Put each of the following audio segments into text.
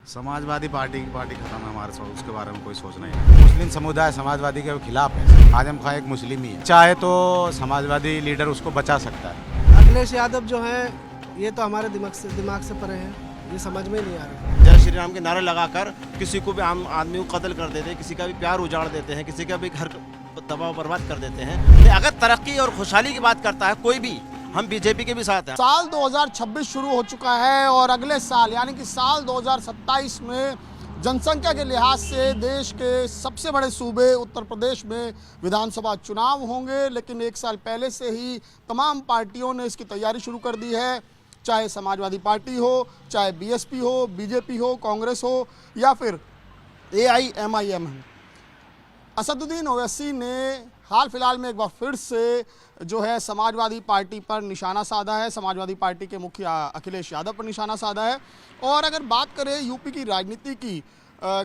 Samajwadi party की party खत्म है हमारे साथ, उसके बारे में कोई सोचना ही नहीं। मुस्लिम समुदाय समाजवादी के खिलाफ है। आजम खां एक मुस्लिम ही है, चाहे तो समाजवादी लीडर उसको बचा सकता है। अखिलेश यादव जो है ये तो हमारे दिमाग से परे है, ये समझ में नहीं आ रहा। जय श्री राम के नारे लगाकर किसी को भी आम आदमी को कत्ल कर देते हैं, किसी का भी प्यार उजाड़ देते हैं, किसी का भी घर दबाव बर्बाद कर देते हैं। तो अगर तरक्की और खुशहाली की बात करता है कोई भी, हम बीजेपी के भी साथ हैं। साल 2026 शुरू हो चुका है और अगले साल यानी कि साल 2027 में जनसंख्या के लिहाज से देश के सबसे बड़े सूबे उत्तर प्रदेश में विधानसभा चुनाव होंगे। लेकिन एक साल पहले से ही तमाम पार्टियों ने इसकी तैयारी शुरू कर दी है, चाहे समाजवादी पार्टी हो, चाहे बीएसपी हो, बीजेपी हो, कांग्रेस हो या फिर AIMIM है। असदुद्दीन ओवैसी ने हाल फिलहाल में एक बार फिर से जो है समाजवादी पार्टी पर निशाना साधा है, समाजवादी पार्टी के मुखिया अखिलेश यादव पर निशाना साधा है। और अगर बात करें यूपी की राजनीति की,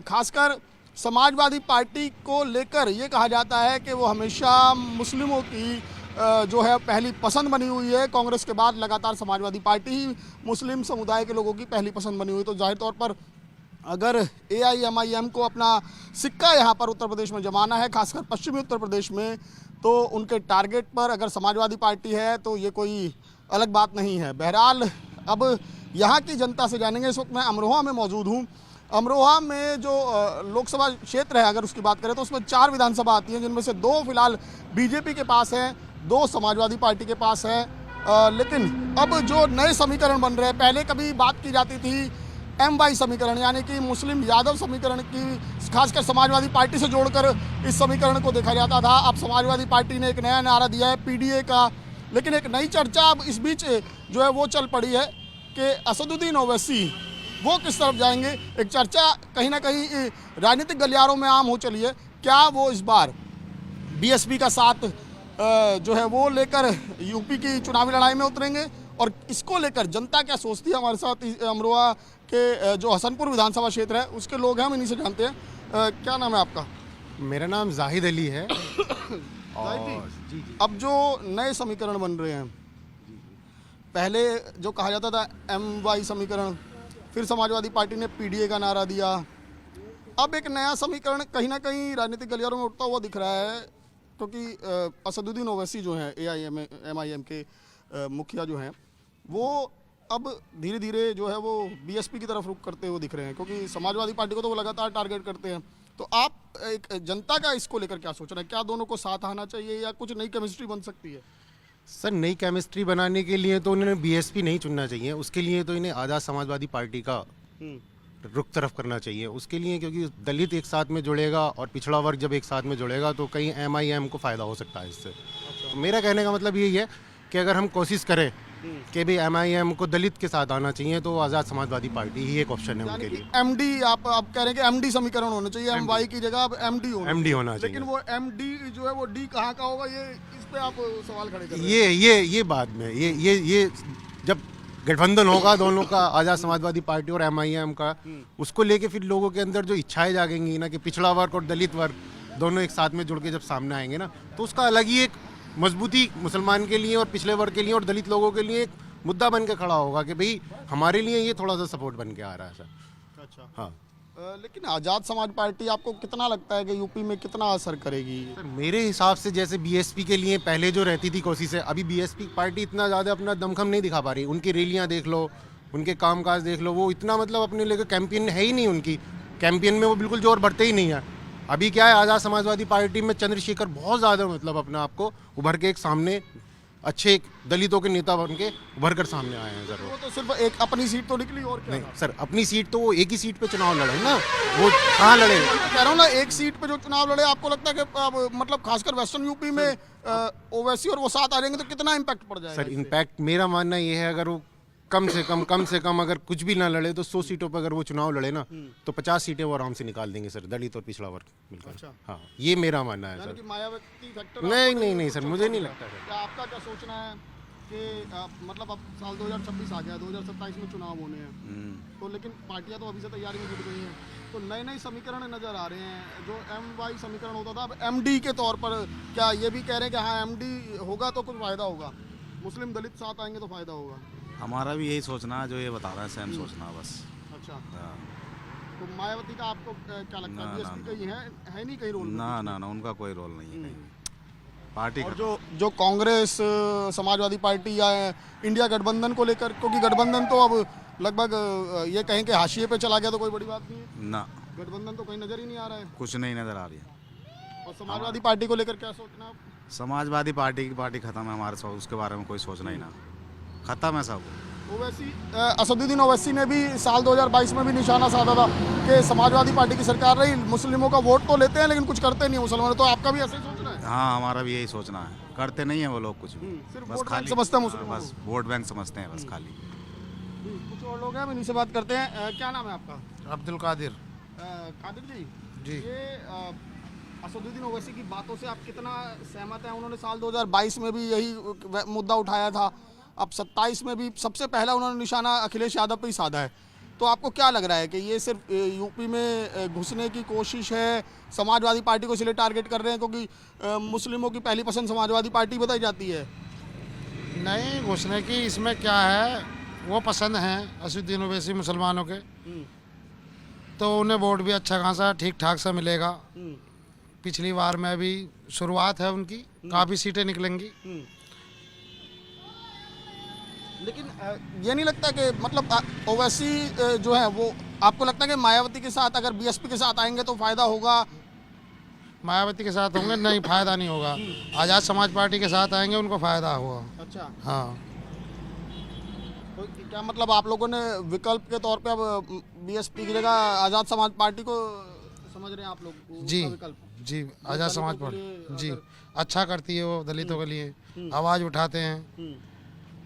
खासकर समाजवादी पार्टी को लेकर ये कहा जाता है कि वो हमेशा मुस्लिमों की जो है पहली पसंद बनी हुई है। कांग्रेस के बाद लगातार समाजवादी पार्टी ही मुस्लिम समुदाय के लोगों की पहली पसंद बनी हुई, तो जाहिर तौर पर अगर AIMIM को अपना सिक्का यहाँ पर उत्तर प्रदेश में जमाना है, खासकर पश्चिमी उत्तर प्रदेश में, तो उनके टारगेट पर अगर समाजवादी पार्टी है तो ये कोई अलग बात नहीं है। बहरहाल अब यहाँ की जनता से जानेंगे। इस वक्त मैं अमरोहा में मौजूद हूँ। अमरोहा में जो लोकसभा क्षेत्र है अगर उसकी बात करें तो उसमें 4 विधानसभा आती हैं, जिनमें से 2 फिलहाल बीजेपी के पास हैं, 2 समाजवादी पार्टी के पास है। लेकिन अब जो नए समीकरण बन रहे हैं, पहले कभी बात की जाती थी MY समीकरण यानी कि मुस्लिम यादव समीकरण की, खासकर समाजवादी पार्टी से जोड़कर इस समीकरण को देखा जाता था। अब समाजवादी पार्टी ने एक नया नारा दिया है PDA का। लेकिन एक नई चर्चा अब इस बीच जो है वो चल पड़ी है कि असदुद्दीन ओवैसी वो किस तरफ जाएंगे। एक चर्चा कहीं ना कहीं राजनीतिक गलियारों में आम हो चली है। क्या वो इस बार BSP का साथ जो है वो लेकर यूपी की चुनावी लड़ाई में उतरेंगे, और इसको लेकर जनता क्या सोचती है? हमारे साथ अमरोहा के जो हसनपुर विधानसभा क्षेत्र है उसके लोग हैं, हम इन्हीं से जानते हैं। क्या नाम है आपका? मेरा नाम जाहिद अली है। और जी। अब जो नए समीकरण बन रहे हैं, पहले जो कहा जाता था MY समीकरण, फिर समाजवादी पार्टी ने PDA का नारा दिया, अब एक नया समीकरण कहीं ना कहीं राजनीतिक गलियारों में उठता हुआ दिख रहा है, क्योंकि असदुद्दीन ओवैसी जो हैं AIMIM के मुखिया जो हैं वो अब धीरे धीरे जो है वो BSP की तरफ रुख करते हुए दिख रहे हैं, क्योंकि समाजवादी पार्टी को तो वो लगातार टारगेट करते हैं। तो आप एक जनता का इसको लेकर क्या सोच रहे हैं? क्या दोनों को साथ आना चाहिए या कुछ नई केमिस्ट्री बन सकती है? सर, नई केमिस्ट्री बनाने के लिए तो उन्होंने BSP नहीं चुनना चाहिए, उसके लिए तो इन्हें आज़ाद समाजवादी पार्टी का रुख तरफ करना चाहिए। उसके लिए क्योंकि दलित एक साथ में जुड़ेगा और पिछड़ा वर्ग जब एक साथ में जुड़ेगा तो कहीं MIM को फ़ायदा हो सकता है इससे। तो मेरा कहने का मतलब यही है कि अगर हम कोशिश करें कि भी MIM को दलित के साथ आना चाहिए तो आज़ाद समाजवादी पार्टी ही एक ऑप्शन है उनके लिए। MD आप कह रहे हैं कि MD समीकरण होना चाहिए, MY की जगह अब MD होना चाहिए। लेकिन वो MD जो है वो D कहाँ का होगा, ये इस पे आप सवाल खड़े कर रहे हैं। ये बाद में ये जब गठबंधन होगा दोनों का, आज़ाद समाजवादी पार्टी और MIM का, उसको लेके फिर लोगों के अंदर जो इच्छाएं जागेंगी ना कि पिछड़ा वर्ग और दलित वर्ग दोनों एक साथ में जुड़ के जब सामने आएंगे ना, तो उसका अलग ही एक मजबूती मुसलमान के लिए और पिछले वर्ग के लिए और दलित लोगों के लिए एक मुद्दा बन के खड़ा होगा कि भाई हमारे लिए ये थोड़ा सा सपोर्ट बन के आ रहा है सर। अच्छा, हाँ। लेकिन आज़ाद समाज पार्टी आपको कितना लगता है कि यूपी में कितना असर करेगी? सर, मेरे हिसाब से जैसे BSP के लिए पहले जो रहती थी कोशिश है, अभी BSP पार्टी इतना ज़्यादा अपना दमखम नहीं दिखा पा रही। उनकी रैलियाँ देख लो, उनके कामकाज देख लो, वो इतना मतलब अपने लेकर कैंपेन है ही नहीं। उनकी कैंपेन में वो बिल्कुल जोर भरते ही नहीं है। अभी क्या है, आज़ाद समाजवादी पार्टी में चंद्रशेखर बहुत ज़्यादा मतलब अपने आप को उभर के एक सामने अच्छे दलितों के नेता बन के उभर कर सामने आए हैं। सर वो तो सिर्फ एक अपनी सीट तो निकली और क्या? नहीं सर, अपनी सीट तो वो एक ही सीट पे चुनाव लड़े ना, वो कहाँ लड़े? कह रहा हूँ ना, एक सीट पे जो चुनाव लड़े, आपको लगता है कि मतलब खासकर वेस्टर्न यूपी में ओवैसी और वो साथ आ जाएंगे तो कितना इम्पैक्ट पड़ जाएगा? सर, इम्पैक्ट मेरा मानना ये है, अगर वो कम से कम अगर कुछ भी ना लड़े तो 100 सीटों पर अगर वो चुनाव लड़े ना तो 50 सीटें वो आराम से निकाल देंगे सर, दलित और पिछड़ा वर्ग मिलकर। अच्छा। हाँ, ये मेरा मानना है सर। मायावती फैक्टर नहीं सर, मुझे नहीं लगता सर। क्या आपका क्या सोचना है कि मतलब अब साल 2026 आ गया, 2027 में चुनाव होने हैं, तो लेकिन पार्टियां तो अभी से तैयारी में जुट गई हैं, तो नए नए समीकरण नज़र आ रहे हैं। जो MY समीकरण होता था अब MD के तौर पर, क्या ये भी कह रहे हैं कि हाँ MD होगा तो कुछ फ़ायदा होगा, मुस्लिम दलित साथ आएंगे तो फ़ायदा होगा? हमारा भी यही सोचना है, जो ये बता रहा है सेम सोचना बस। अच्छा, मायावती का आपको क्या लगता है? ना, बीएसपी ना, का ही है नहीं कहीं रोल? ना ना ना उनका कोई रोल नहीं है कहीं भी। पार्टी और जो कांग्रेस, समाजवादी पार्टी या इंडिया गठबंधन को लेकर, क्योंकि गठबंधन तो अब लगभग ये कहें कि हाशिए पे चला गया तो कोई बड़ी बात नहीं है। ना गठबंधन तो कहीं नजर ही नहीं आ रहा है। कुछ नहीं नजर आ रही है। और समाजवादी पार्टी को लेकर क्या सोचना आप? समाजवादी पार्टी की पार्टी खत्म है हमारे साथ, उसके बारे में कोई सोचना ही ना, खत्म है सब। ओवैसी, असदुद्दीन ओवैसी ने भी साल 2022 में भी निशाना साधा था कि समाजवादी पार्टी की सरकार रही, मुस्लिमों का वोट तो लेते हैं लेकिन कुछ करते नहीं मुसलमान। तो आपका भी ऐसे ही सोचना है? हाँ हमारा भी यही सोचना है, करते नहीं है वो लोग कुछ भी, सिर्फ बस वोट बैंक खाली समझते हैं हाँ, मुस्लिमों बस वोट बैंक समझते हैं बस खाली। कुछ और लोग हैं, हम इन्हीं से बात करते हैं। क्या नाम है आपका? अब्दुल कादिर कादिर जी, जी। ये असदुद्दीन ओवैसी की बातों से आप कितना सहमत हैं? उन्होंने साल 2022 में भी यही मुद्दा उठाया था, अब 27 में भी सबसे पहला उन्होंने निशाना अखिलेश यादव पे ही साधा है। तो आपको क्या लग रहा है कि ये सिर्फ यूपी में घुसने की कोशिश है, समाजवादी पार्टी को इसलिए टारगेट कर रहे हैं क्योंकि मुस्लिमों की पहली पसंद समाजवादी पार्टी बताई जाती है? नहीं, घुसने की इसमें क्या है, वो पसंद हैं असदुद्दीन ओवैसी मुसलमानों के, तो उन्हें वोट भी अच्छा खासा ठीक ठाक सा मिलेगा। पिछली बार में अभी शुरुआत है उनकी, काफ़ी सीटें निकलेंगी। लेकिन ये नहीं लगता कि मतलब ओवैसी जो है वो, आपको लगता है कि मायावती के साथ अगर बीएसपी के साथ आएंगे तो फायदा होगा? मायावती के साथ होंगे नहीं, फायदा नहीं होगा। आज़ाद समाज पार्टी के साथ आएंगे उनको फायदा होगा। अच्छा, हाँ, तो क्या मतलब आप लोगों ने विकल्प के तौर पे अब बीएसपी की जगह आज़ाद समाज पार्टी को समझ रहे हैं आप लोग? जी उसका विकल्प? जी, आज़ाद समाज दलितों के पार्टी जी लिए अच्छा करती है, वो दलितों के लिए आवाज़ उठाते हैं,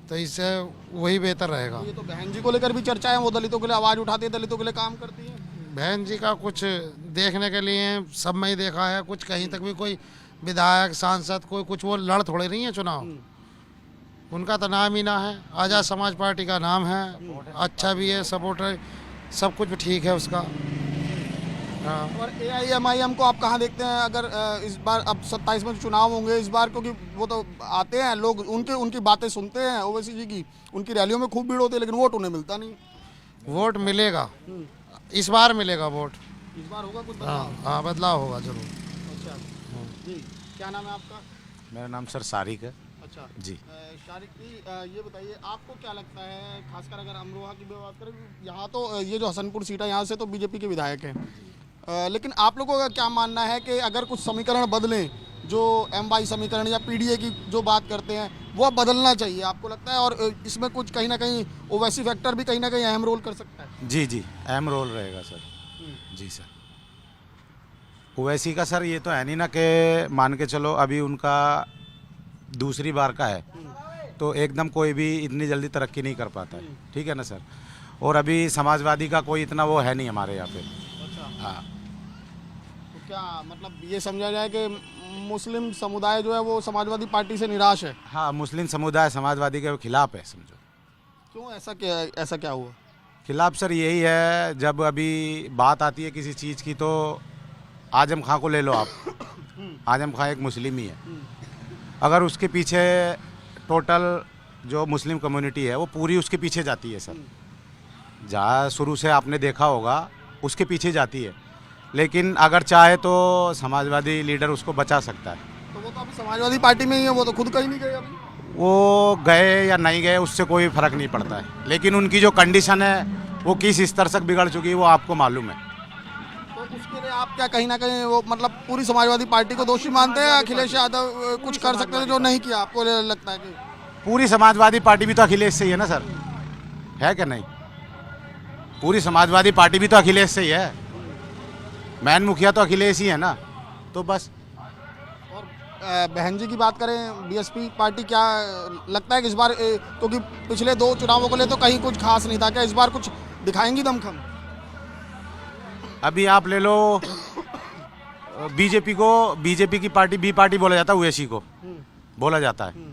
तो इससे वही बेहतर रहेगा। ये तो बहन जी को लेकर भी चर्चा है, वो दलितों के लिए आवाज़ उठाती है, दलितों के लिए काम करती है। बहन जी का कुछ देखने के लिए सब में ही देखा है, कुछ कहीं तक भी कोई विधायक सांसद कोई कुछ वो लड़ थोड़े नहीं है चुनाव, उनका तो नाम ही ना है, आज़ाद समाज पार्टी का नाम है, अच्छा भी है, सपोर्टर सब कुछ ठीक है उसका। हाँ, और AIMIM को आप कहाँ देखते हैं अगर इस बार अब 27 में चुनाव होंगे इस बार? क्योंकि वो तो आते हैं लोग, उनकी बातें सुनते हैं ओवैसी जी की, उनकी रैलियों में खूब भीड़ होती है लेकिन वोट उन्हें मिलता नहीं। वोट मिलेगा, इस बार मिलेगा वोट। इस बार होगा कुछ हाँ बदलाव? हाँ, बदलाव होगा जरूर। अच्छा जी, क्या नाम है आपका? मेरा नाम सर सारिक है अच्छा जी। शारिक जी, ये बताइए आपको क्या लगता है, खासकर अगर अमरोहा की बात करें, यहाँ तो ये जो हसनपुर सीट है यहाँ से तो बीजेपी के विधायक हैं, लेकिन आप लोगों का क्या मानना है कि अगर कुछ समीकरण बदलें, जो MY समीकरण या PDA की जो बात करते हैं वो अब बदलना चाहिए आपको लगता है? और इसमें कुछ कहीं ना कहीं ओवैसी फैक्टर भी कहीं ना कहीं अहम रोल कर सकता है? जी जी अहम रोल रहेगा सर। जी सर, ओवैसी का सर ये तो है नहीं ना कि मान के चलो अभी उनका दूसरी बार का है तो एकदम कोई भी इतनी जल्दी तरक्की नहीं कर पाता है, ठीक है ना सर। और अभी समाजवादी का कोई इतना वो है नहीं हमारे यहाँ पे। अच्छा, हाँ तो क्या मतलब ये समझा जाए कि मुस्लिम समुदाय जो है वो समाजवादी पार्टी से निराश है? हाँ, मुस्लिम समुदाय समाजवादी के खिलाफ है समझो। क्यों, ऐसा क्या हुआ? खिलाफ सर यही है, जब अभी बात आती है किसी चीज़ की तो आजम खां को ले लो आप, आजम खां एक मुस्लिम ही है, अगर उसके पीछे टोटल जो मुस्लिम कम्युनिटी है वो पूरी उसके पीछे जाती है सर, जहाँ शुरू से आपने देखा होगा उसके पीछे जाती है, लेकिन अगर चाहे तो समाजवादी लीडर उसको बचा सकता है। तो वो तो अभी समाजवादी पार्टी में ही है, वो तो खुद कहीं नहीं गए अभी। वो गए या नहीं गए उससे कोई फर्क नहीं पड़ता है, लेकिन उनकी जो कंडीशन है वो किस स्तर तक बिगड़ चुकी है वो आपको मालूम है। तो उसके लिए आप क्या कहीं ना कहीं वो मतलब पूरी समाजवादी पार्टी को दोषी मानते हैं? अखिलेश यादव कुछ कर सकते थे जो नहीं किया, आपको लगता है कि? पूरी समाजवादी पार्टी भी तो अखिलेश से ही है ना सर, है क्या नहीं? पूरी समाजवादी पार्टी भी तो अखिलेश से ही है, मैन मुखिया तो अखिलेश ही है ना, तो बस। और बहन जी की बात करें, बीएसपी पार्टी क्या लगता है कि इस बार, क्योंकि पिछले 2 चुनावों को ले तो कहीं कुछ खास नहीं था, क्या इस बार कुछ दिखाएंगी दमखम? अभी आप ले लो बीजेपी की पार्टी बी पार्टी बोला जाता है, ओवैसी को बोला जाता है,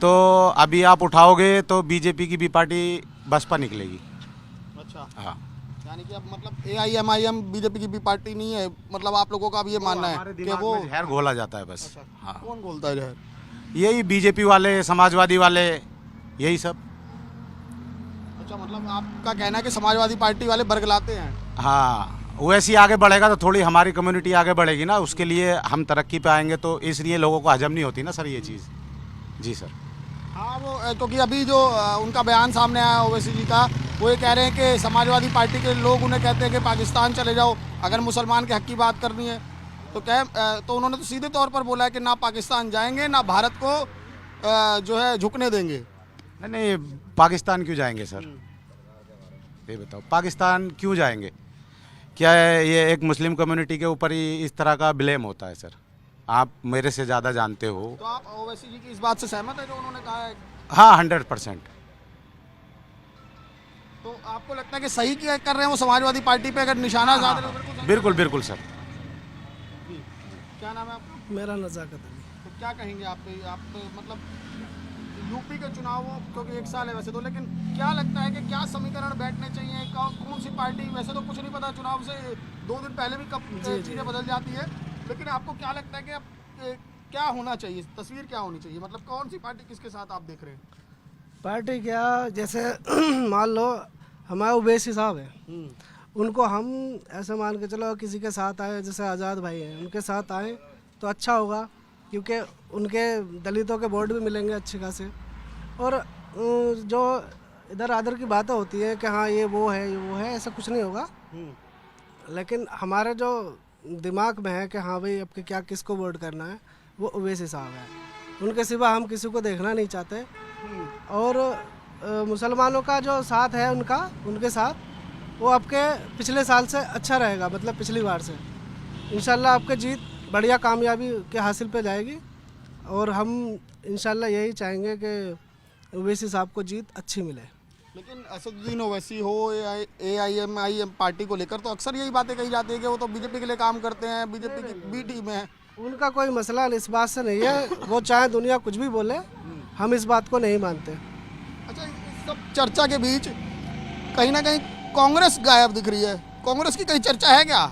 तो अभी आप उठाओगे तो बीजेपी की बी पार्टी बसपा निकलेगी। अच्छा, हाँ, यानी कि अब मतलब AIMIM बीजेपी की भी पार्टी नहीं है, मतलब आप लोगों का भी ये मानना है कि वो? जहर घोला जाता है बस। अच्छा, हाँ, कौन बोलता है जहर? यही बीजेपी वाले, समाजवादी वाले, यही सब। अच्छा, मतलब आपका कहना है कि समाजवादी पार्टी वाले बरगलाते हैं। हाँ, वैसे ही आगे बढ़ेगा तो थोड़ी हमारी कम्युनिटी आगे बढ़ेगी ना, उसके लिए हम तरक्की पे आएंगे, तो इसलिए लोगों को हजम नहीं होती ना सर ये चीज़। जी सर। हाँ, वो क्योंकि अभी जो उनका बयान सामने आया ओवैसी जी का, वो ये कह रहे हैं कि समाजवादी पार्टी के लोग उन्हें कहते हैं कि पाकिस्तान चले जाओ अगर मुसलमान के हक की बात करनी है। तो उन्होंने तो सीधे तौर पर बोला है कि ना पाकिस्तान जाएंगे ना भारत को जो है झुकने देंगे। नहीं नहीं, पाकिस्तान क्यों जाएंगे सर? ये बताओ, पाकिस्तान क्यों जाएंगे? क्या है, ये एक मुस्लिम कम्युनिटी के ऊपर ही इस तरह का ब्लेम होता है सर, आप मेरे से ज़्यादा जानते हो। तो आप ओवैसी जी की इस बात से सहमत है जो उन्होंने कहा है? हाँ, 100%। तो आपको लगता है कि सही क्या कर रहे हैं वो समाजवादी पार्टी पे अगर निशाना साध रहे हैं? बिल्कुल बिल्कुल सर। क्या नाम है आपका? मेरा नज़ाकत अली। तो क्या कहेंगे आप मतलब यूपी के चुनाव क्योंकि एक साल है वैसे तो, लेकिन क्या लगता है कि क्या समीकरण बैठने चाहिए, कौन सी पार्टी, वैसे तो कुछ नहीं पता, चुनाव से 2 दिन पहले भी कब चीज़ें बदल जाती है, लेकिन आपको क्या लगता है कि अब क्या होना चाहिए, तस्वीर क्या होनी चाहिए, मतलब कौन सी पार्टी किसके साथ आप देख रहे हैं? पार्टी क्या, जैसे मान लो हमारे ओवैसी साहब है, उनको हम ऐसे मान के चलो किसी के साथ आए, जैसे आज़ाद भाई हैं, उनके साथ आए तो अच्छा होगा, क्योंकि उनके दलितों के वोट भी मिलेंगे अच्छे खासे। और जो इधर आदर की बातें होती हैं कि हाँ ये वो है, ऐसा कुछ नहीं होगा। लेकिन हमारे जो दिमाग में है कि हाँ भाई अब क्या किसको वोट करना है, वो ओवैसी साहब है, उनके सिवा हम किसी को देखना नहीं चाहते। और मुसलमानों का जो साथ है उनके साथ वो आपके पिछले साल से अच्छा रहेगा, मतलब पिछली बार से इंशाल्लाह आपके जीत बढ़िया कामयाबी के हासिल पे जाएगी। और हम इंशाल्लाह यही चाहेंगे कि ओवैसी साहब को जीत अच्छी मिले। लेकिन असदुद्दीन ओवैसी हो AIMIM पार्टी को लेकर तो अक्सर यही बातें कही जाती है कि वो तो बीजेपी के लिए काम करते हैं, बीजेपी की बी टीम है। उनका कोई मसला इस बात से नहीं है, वो चाहे दुनिया कुछ भी बोले, हम इस बात को नहीं मानते। अच्छा, इस सब चर्चा के बीच कहीं ना कहीं कांग्रेस गायब दिख रही है, कांग्रेस की कहीं चर्चा है क्या?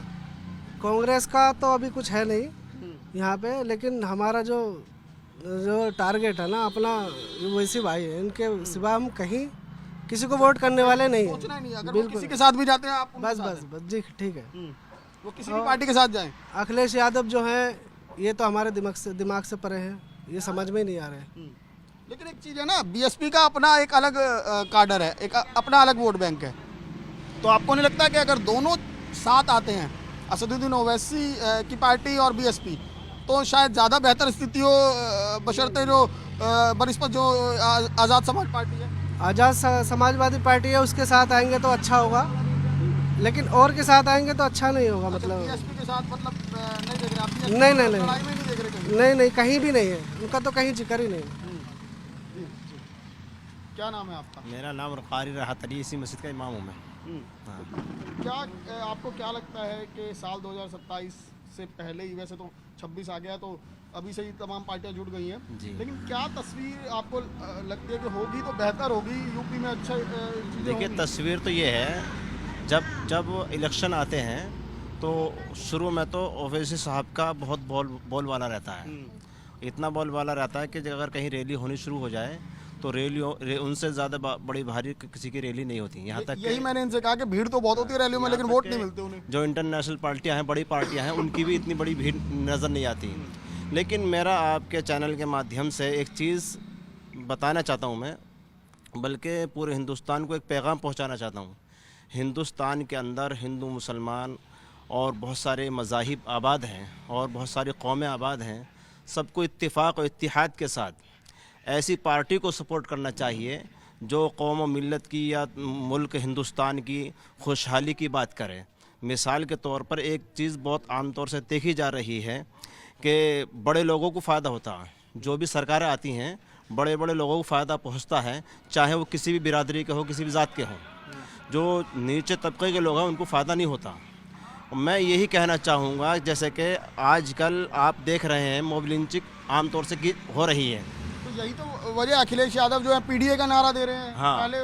कांग्रेस का तो अभी कुछ है नहीं यहाँ पे, लेकिन हमारा जो टारगेट है ना अपना ओवैसी भाई है, इनके सिवा हम कहीं किसी को वोट करने वाले नहीं सोचना ही नहीं, हैं। अगर वो किसी के साथ भी जाते हैं आप उनके बस साथ बस हैं। बस जी ठीक है। वो किसी भी पार्टी के साथ जाएं। अखिलेश यादव जो है ये तो हमारे दिमाग से परे हैं, ये समझ में ही नहीं आ रहे। लेकिन एक चीज़ है ना, BSP का अपना एक अलग काडर है, एक अपना अलग वोट बैंक है, तो आपको नहीं लगता कि अगर दोनों साथ आते हैं, असदुद्दीन ओवैसी की पार्टी और BSP, तो शायद ज़्यादा बेहतर स्थिति हो, बशर्ते जो बनिस्बत जो आज़ाद समाज पार्टी है? आज़ाद समाजवादी पार्टी है, उसके साथ आएंगे तो अच्छा होगा, लेकिन और के साथ आएंगे तो अच्छा नहीं होगा। मतलब BSP के साथ मतलब नहीं देख रहे आप? नहीं नहीं लड़ाई में नहीं देख रहे कहीं? नहीं कहीं भी नहीं है, उनका तो कहीं जिक्र ही नहीं है। क्या नाम है आपका? मेरा नाम कारी राहत अली, इसी मस्जिद का इमाम हूँ मैं। क्या आपको क्या लगता है कि साल 2027 से पहले ही, वैसे तो 26 आ गया तो अभी से ही तमाम पार्टियां जुट गई हैं, लेकिन क्या तस्वीर आपको लगती है कि होगी तो बेहतर होगी, यूपी में अच्छा चीज़ें देखिए, होंगी? तस्वीर तो ये है, जब इलेक्शन आते हैं तो शुरू में तो ओवैसी साहब का बहुत बोलबाला रहता है, इतना बोलबाला रहता है कि अगर कहीं रैली होनी शुरू हो जाए तो उनसे ज़्यादा बड़ी भारी किसी की रैली नहीं होती। यहाँ तक यही मैंने इनसे कहा कि भीड़ तो बहुत होती है रैलियों में, लेकिन वोट नहीं मिलते उन्हें। जो इंटरनेशनल पार्टियां हैं, बड़ी पार्टियां हैं, उनकी भी इतनी बड़ी भीड़ नज़र नहीं आती। लेकिन मेरा आपके चैनल के माध्यम से एक चीज़ बताना चाहता हूँ मैं, बल्कि पूरे हिंदुस्तान को एक पैगाम पहुँचाना चाहता हूँ। हिंदुस्तान के अंदर हिंदू, मुसलमान और बहुत सारे मज़ाहिब आबाद हैं और बहुत सारी कौमें आबाद हैं। सबको इत्तेफाक और इत्तिहाद के साथ ऐसी पार्टी को सपोर्ट करना चाहिए जो कौम और मिल्लत की या मुल्क हिंदुस्तान की खुशहाली की बात करे। मिसाल के तौर पर एक चीज़ बहुत आम तौर से देखी जा रही है कि बड़े लोगों को फ़ायदा होता है, जो भी सरकारें आती हैं बड़े बड़े लोगों को फ़ायदा पहुंचता है, चाहे वो किसी भी बिरादरी के हो, किसी भी ज़ात के हों। जो नीचे तबके के लोग हैं उनको फ़ायदा नहीं होता। मैं यही कहना चाहूँगा, जैसे कि आजकल आप देख रहे हैं मॉब लिंचिंग आम तौर से हो रही है, तो यही तो वजह, अखिलेश यादव जो है PDA का नारा दे रहे हैं। हाँ। पहले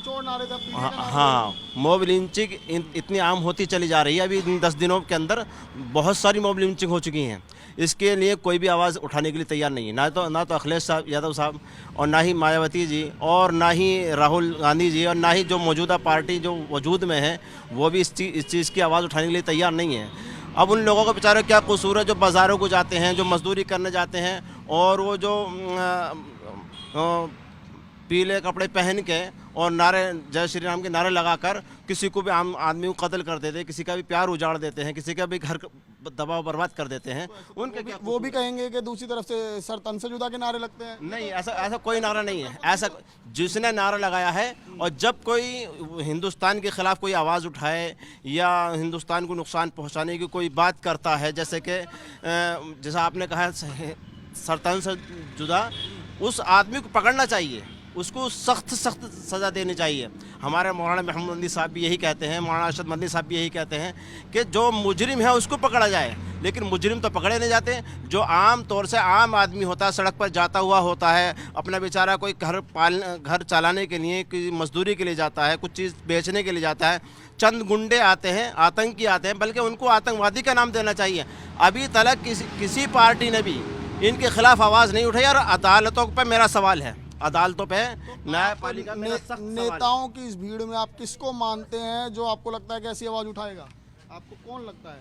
कुछ और नारे थे, अब पीले हाँ का नारा हाँ, मॉब लिंचिंग इतनी आम होती चली जा रही है। अभी इन 10 दिनों के अंदर बहुत सारी मॉब लिंचिंग हो चुकी हैं। इसके लिए कोई भी आवाज़ उठाने के लिए तैयार नहीं है, ना तो अखिलेश साहब यादव साहब, और ना ही मायावती जी, और ना ही राहुल गांधी जी, और ना ही जो मौजूदा पार्टी जो वजूद में है वो भी इस चीज़ की आवाज़ उठाने के लिए तैयार नहीं है। अब उन लोगों को बेचारे क्या कसूर है जो बाज़ारों को जाते हैं, जो मजदूरी करने जाते हैं, और वो जो पीले कपड़े पहन के और नारे जय श्री राम के नारे लगाकर किसी को भी आम आदमी को कत्ल कर देते हैं, किसी का भी प्यार उजाड़ देते हैं, किसी का भी घर दबाव बर्बाद कर देते हैं। उनके क्या वो भी कहेंगे कि दूसरी तरफ से सर तन से जुदा के नारे लगते हैं। नहीं, ऐसा कोई नारा नहीं है। ऐसा जिसने नारा लगाया है, और जब कोई हिंदुस्तान के खिलाफ कोई आवाज़ उठाए या हिंदुस्तान को नुकसान पहुंचाने की कोई बात करता है, जैसे कि जैसा आपने कहा सर तन से जुदा, उस आदमी को पकड़ना चाहिए, उसको सख्त सज़ा देनी चाहिए। हमारे मौलाना महमूद मदनी साहब भी यही कहते हैं, मौलाना अरशद मदनी साहब भी यही कहते हैं कि जो मुजरिम है उसको पकड़ा जाए, लेकिन मुजरिम तो पकड़े नहीं जाते। जो आम तौर से आम आदमी होता है, सड़क पर जाता हुआ होता है, अपना बेचारा कोई घर चलाने के लिए, कोई मजदूरी के लिए जाता है, कुछ चीज़ बेचने के लिए जाता है, चंद गुंडे आते हैं, आतंकी आते हैं, बल्कि उनको आतंकवादी का नाम देना चाहिए। अभी तक किसी पार्टी ने भी इनके खिलाफ आवाज़ नहीं उठाई। और अदालतों पर मेरा सवाल है, अदालतों पे न्यायपालिका मेरा सख्त सवाल है। नेताओं की इस भीड़ में आप किसको मानते हैं जो आपको लगता है कि ऐसी आवाज़ उठाएगा? आपको कौन लगता है?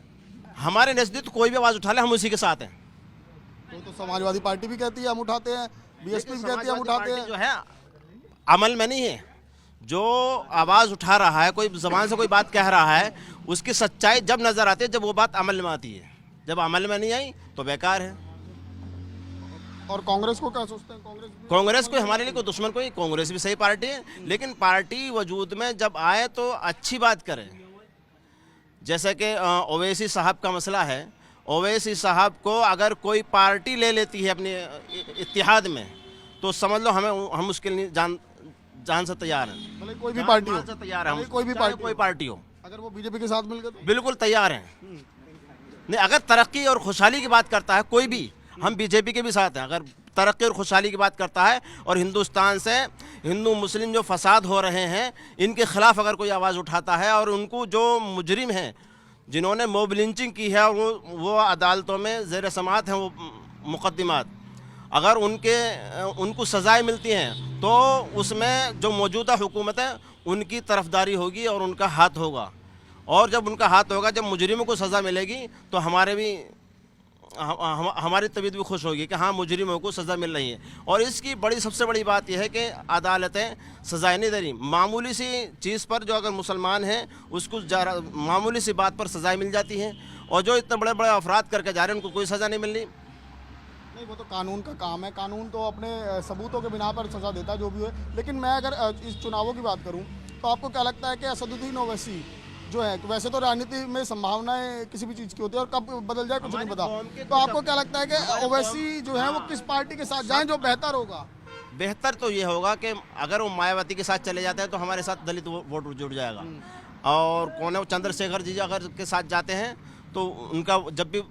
हमारे नज़दीक तो कोई भी आवाज़ उठा ले, हम उसी के साथ हैं। तो समाजवादी पार्टी भी कहती है हम उठाते हैं, बीएसपी भी कहती है हम उठाते हैं। जो है अमल में नहीं है। जो आवाज़ उठा रहा है, कोई ज़बान से कोई बात कह रहा है, उसकी सच्चाई जब नज़र आती है, जब वो बात अमल में आती है। जब अमल में नहीं आई तो बेकार है। और कांग्रेस को क्या सोचते हैं? कांग्रेस को हमारे लिए कोई दुश्मन कोई, कांग्रेस भी सही पार्टी है, लेकिन पार्टी वजूद में जब आए तो अच्छी बात करें। जैसे कि ओवैसी साहब का मसला है, ओवैसी साहब को अगर कोई पार्टी ले लेती है अपने इत्तेहाद में, तो समझ लो हम उसके लिए जान से तैयार हैं। भले कोई भी पार्टी हो, तैयार हैं, कोई भी पार्टी हो, अगर वो बीजेपी के साथ मिल गए तो बिल्कुल तैयार हैं। नहीं, अगर तरक्की और खुशहाली की बात करता है कोई भी, हम बीजेपी के भी साथ हैं। अगर तरक्की और खुशहाली की बात करता है और हिंदुस्तान से हिंदू मुस्लिम जो फसाद हो रहे हैं, इनके खिलाफ अगर कोई आवाज़ उठाता है, और उनको जो मुजरिम हैं जिन्होंने मॉब लिंचिंग की है, वो अदालतों में ज़ेर समाअत हैं, वो मुकदमात, अगर उनको सज़ाएँ मिलती हैं, तो उसमें जो मौजूदा हुकूमत है उनकी तरफदारी होगी और उनका हाथ होगा। और जब उनका हाथ होगा, जब मुजरिमों को सज़ा मिलेगी, तो हमारी तबीयत भी खुश होगी कि हाँ, मुजरिमों को सज़ा मिल रही है। और इसकी सबसे बड़ी बात यह है कि अदालतें सज़ाएँ नहीं दे रही। मामूली सी चीज़ पर जो अगर मुसलमान हैं उसको मामूली सी बात पर सज़ाएँ मिल जाती हैं, और जो इतने बड़े बड़े अफराद करके जा रहे हैं उनको कोई सज़ा नहीं मिल रही। नहीं, वो तो कानून का काम है, कानून तो अपने सबूतों के बिना पर सज़ा देता है जो भी है। लेकिन मैं अगर इस चुनावों की बात करूँ तो आपको क्या लगता है कि असदुद्दीन ओवैसी जो है, वैसे तो राजनीति में संभावनाएं किसी भी चीज़ की होती है और कब बदल जाए कुछ नहीं पता, तो आपको क्या लगता है कि ओवैसी जो है वो किस पार्टी के साथ जाएं जो बेहतर होगा? बेहतर तो ये होगा कि अगर वो मायावती के साथ चले जाते हैं तो हमारे साथ दलित वोट जुड़ जाएगा। और कौन है, चंद्रशेखर जी अगर के साथ जाते हैं तो उनका जब भी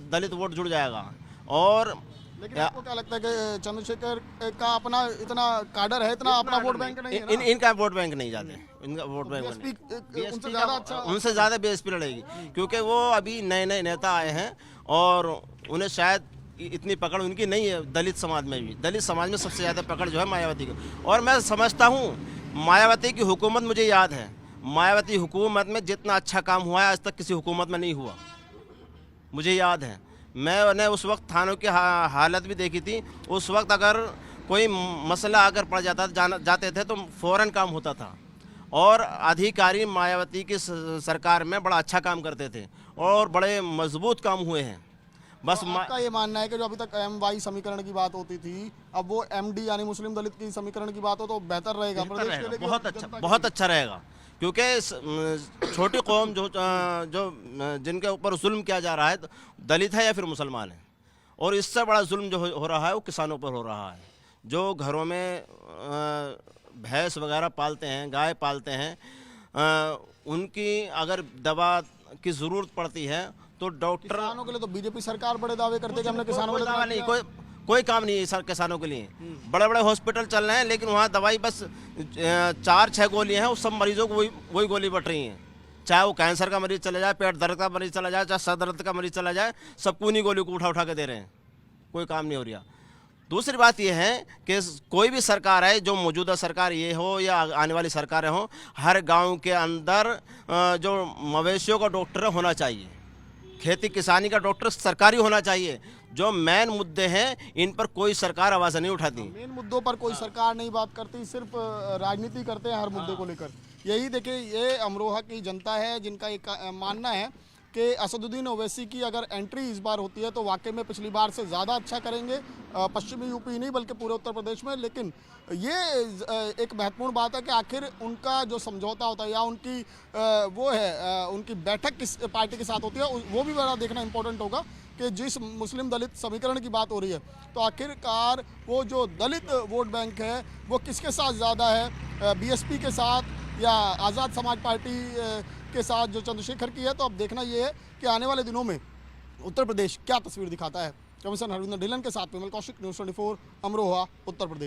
दलित वोट जुड़ जाएगा। और लेकिन आपको क्या लगता है कि चंद्रशेखर का अपना इतना काडर है, इतना अपना वोट बैंक नहीं है ना? इनका वोट बैंक नहीं जाते, इनका वोट बैंक उनसे ज़्यादा अच्छा, उनसे ज़्यादा बीएसपी लड़ेगी, क्योंकि वो अभी नए नए नेता आए हैं और उन्हें शायद इतनी पकड़ उनकी नहीं है। दलित समाज में भी, दलित समाज में सबसे ज़्यादा पकड़ जो है मायावती की। और मैं समझता हूँ मायावती की हुकूमत, मुझे याद है मायावती हुकूमत में जितना अच्छा काम हुआ है आज तक किसी हुकूमत में नहीं हुआ, मुझे याद है। मैंने उस वक्त थानों की हालत भी देखी थी। उस वक्त अगर कोई मसला अगर पड़ जाते थे तो फ़ौरन काम होता था, और अधिकारी मायावती की सरकार में बड़ा अच्छा काम करते थे और बड़े मजबूत काम हुए हैं। बस तो आपका ये मानना है कि जो अभी तक MY समीकरण की बात होती थी, अब वो MD यानी मुस्लिम दलित की समीकरण की बात हो तो बेहतर रहेगा प्रदेश के लिए? बहुत अच्छा रहेगा, क्योंकि छोटी कौम जो जिनके ऊपर जुल्म किया जा रहा है, दलित है या फिर मुसलमान है, और इससे बड़ा जुल्म जो हो रहा है वो किसानों पर हो रहा है, जो घरों में भैंस वगैरह पालते हैं, गाय पालते हैं, उनकी अगर दवा की ज़रूरत पड़ती है तो डॉक्टर। किसानों के लिए तो बीजेपी सरकार बड़े दावे करते हैं कि हमने किसानों को दावा नहीं, कोई काम नहीं है सर किसानों के लिए। बड़े बड़े हॉस्पिटल चल रहे हैं लेकिन वहाँ दवाई बस 4-6 गोलियाँ हैं, उस सब मरीजों को वही गोली बट रही हैं। चाहे वो कैंसर का मरीज चला जाए, पेट दर्द का मरीज चला जाए, चाहे सर दर्द का मरीज चला जाए, सबको उन्हीं गोली को उठा उठा के दे रहे हैं, कोई काम नहीं हो रहा। दूसरी बात यह है कि कोई भी सरकार है, जो मौजूदा सरकार ये हो या आने वाली सरकारें हो, हर गांव के अंदर जो मवेशियों का डॉक्टर होना चाहिए, खेती किसानी का डॉक्टर सरकारी होना चाहिए। जो मेन मुद्दे हैं इन पर कोई सरकार आवाज़ नहीं उठाती। मेन मुद्दों पर कोई सरकार नहीं बात करती, सिर्फ राजनीति करते हैं हर मुद्दे को लेकर। यही देखिए, ये अमरोहा की जनता है जिनका एक मानना है कि असदुद्दीन ओवैसी की अगर एंट्री इस बार होती है तो वाकई में पिछली बार से ज़्यादा अच्छा करेंगे, पश्चिमी यूपी नहीं बल्कि पूरे उत्तर प्रदेश में। लेकिन ये एक महत्वपूर्ण बात है कि आखिर उनका जो समझौता होता है या उनकी वो है उनकी बैठक किस पार्टी के साथ होती है, वो भी बड़ा देखना इंपॉर्टेंट होगा कि जिस मुस्लिम दलित समीकरण की बात हो रही है तो आखिरकार वो जो दलित वोट बैंक है वो किसके साथ ज़्यादा है, बीएसपी के साथ या आज़ाद समाज पार्टी के साथ जो चंद्रशेखर की है। तो अब देखना ये है कि आने वाले दिनों में उत्तर प्रदेश क्या तस्वीर दिखाता है। कमिश्नर हरविंदर ढिल्लन के साथ विमल कौशिक, न्यूज़ 24 अमरोहा उत्तर प्रदेश।